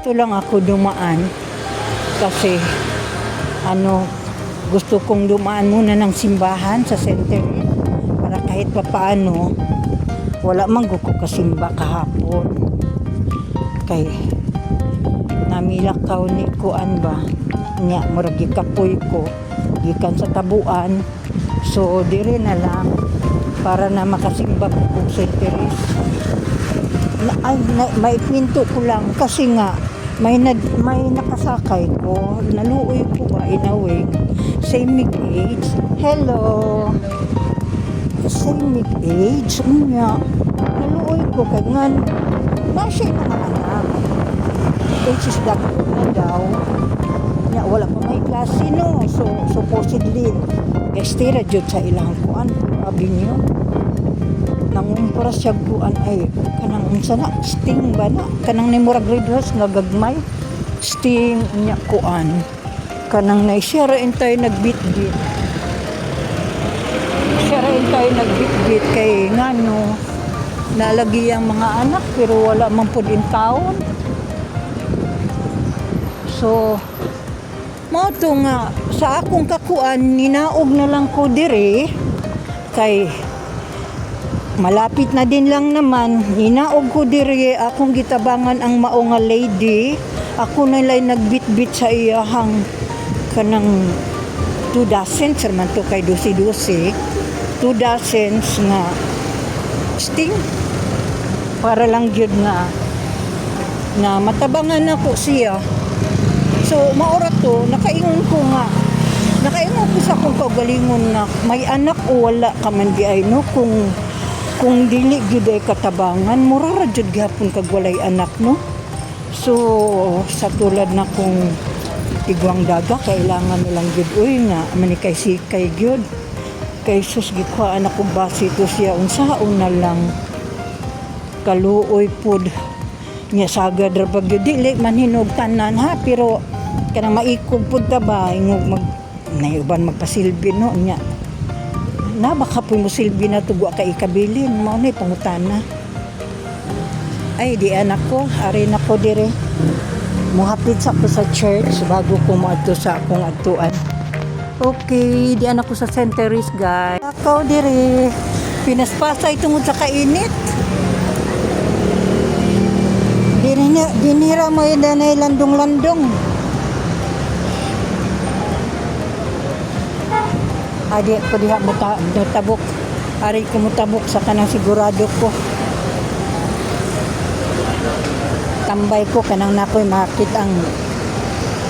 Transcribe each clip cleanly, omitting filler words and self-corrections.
Dito lang ako dumaan kasi gusto kong dumaan muna ng simbahan sa center para kahit papaano wala man ko kasimba kahapon kay namilakaw ni kuan ba nya murag gikapoy ko gikan sa tabuan, so dire na lang para na makasimba ko kung center may pinto ko lang kasi nga may nakasakay ko, naluoy ko ba in a way, same age, hello, same age, naluoy ko kay nga nasa yung mga anak, age is doctor na daw, wala pa may klase no, so supposedly, estira jud sa ilang kuan, sabi niyo, nangumpara siya kuan ay kanang unsa na sting ba na kanang ni murag red horse nga gagmay sting nya kuan kanang naisira entay nagbitbit sira entay nagbitbit kay ngano nalagi ang mga anak pero wala man pud in taon, so mao to nga sa akong kakuan ninaog na lang ko dire kay malapit na din lang naman, hinaog ko diri akong gitabangan ang mao nga lady, ako nalay nagbitbit sa iyahang kanang 2 dozens man to kay 12 2 dozens nga sting para lang gyud nga matabangan ako siya, so maura to nakaingon ko sa akong kaugalingon nga may anak o wala ka man di ay no kung dili gyud ay katabangan mura ra jud gyapon kag walay anak no, so sa tulad na kung tigwang daga kailangan nilang gyud uy nga manikay sikay gyud kay sus gikuhaan ako base to siya unsaon na lang kaluoy pud nya sagad ra pag gyud dili man hinog tanan ha, pero kanang maikog pud ta ba ingog nayuban magpasilbi no nya na baka po mo silbi na tugwa ka ikabilin mao ni pangutana ay di anak ko ari na ko dire muhapit sa ko sa church bago ko moadto sa akong adtuan. Okay, di anak ko sa centeries guys, ako dire pinaspasay tungod sa kainit dinira mo yun na landong-landong. Adi ko diha mutabok. Ari ko mutabok sa kanang sigurado ko. Tambay ko kanang nakoy makit ang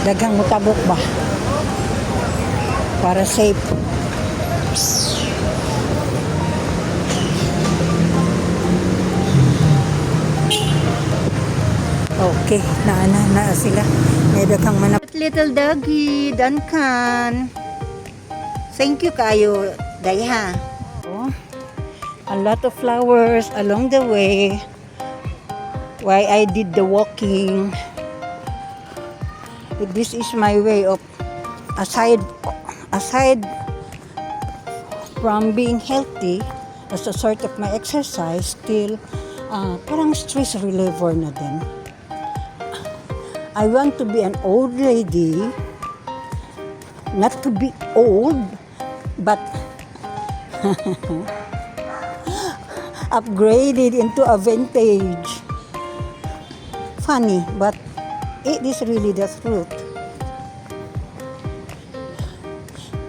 daghang mutabok ba. Para safe. Okay, na sila. May daghang manap. Little doggy, Duncan. Thank you kayo, Dayha. Oh, a lot of flowers along the way. Why I did the walking. This is my way of aside from being healthy as a sort of my exercise, still parang stress reliever na din. I want to be an old lady, not to be old, but upgraded into a vintage. Funny, but it is really the truth.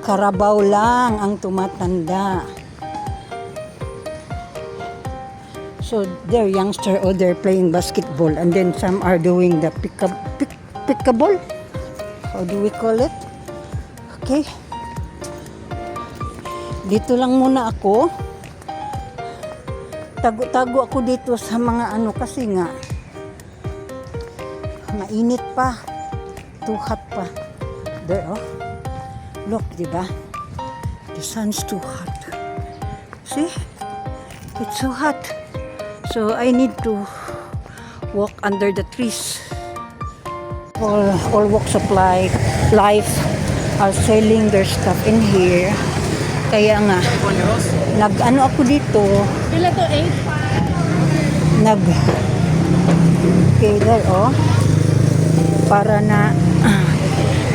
Karabaw lang ang tumatanda. So they're youngster or they're playing basketball, and then some are doing the pickaball. How do we call it? Okay. Dito lang muna ako. Tago-tago ako dito sa mga kasi nga mainit pa. Too hot pa. There, oh. Look, diba? The sun's too hot. See? It's so hot. So I need to walk under the trees. All walks of life are selling their stuff in here. Kaya nga, nag-ano ako dito. Pila to 8? Okay, there, oh. para na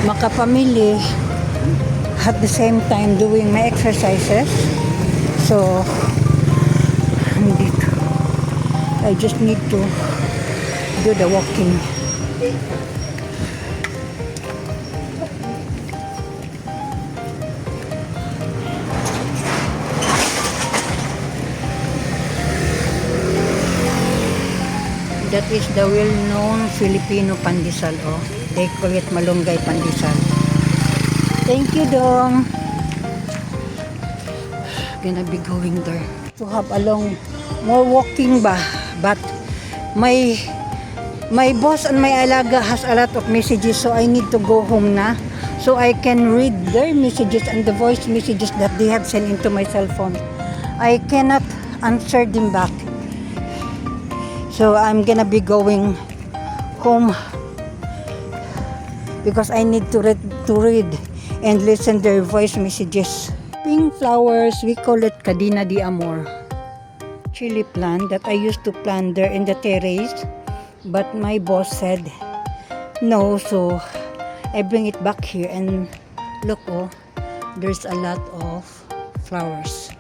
makapamili at the same time doing my exercises. So, dito. I just need to do the walking. That is the well-known Filipino pandesal. Oh. They call it malunggay pandesal. Thank you, Dong. Gonna be going there. To have a long, more walking ba? But my boss and my alaga has a lot of messages, so I need to go home na. So I can read their messages and the voice messages that they have sent into my cell phone. I cannot answer them back. So I'm gonna be going home because I need to read and listen their voice messages. Pink flowers, we call it Cadena de Amor. Chili plant that I used to plant there in the terrace, but my boss said no, so I bring it back here and look, oh, there's a lot of flowers.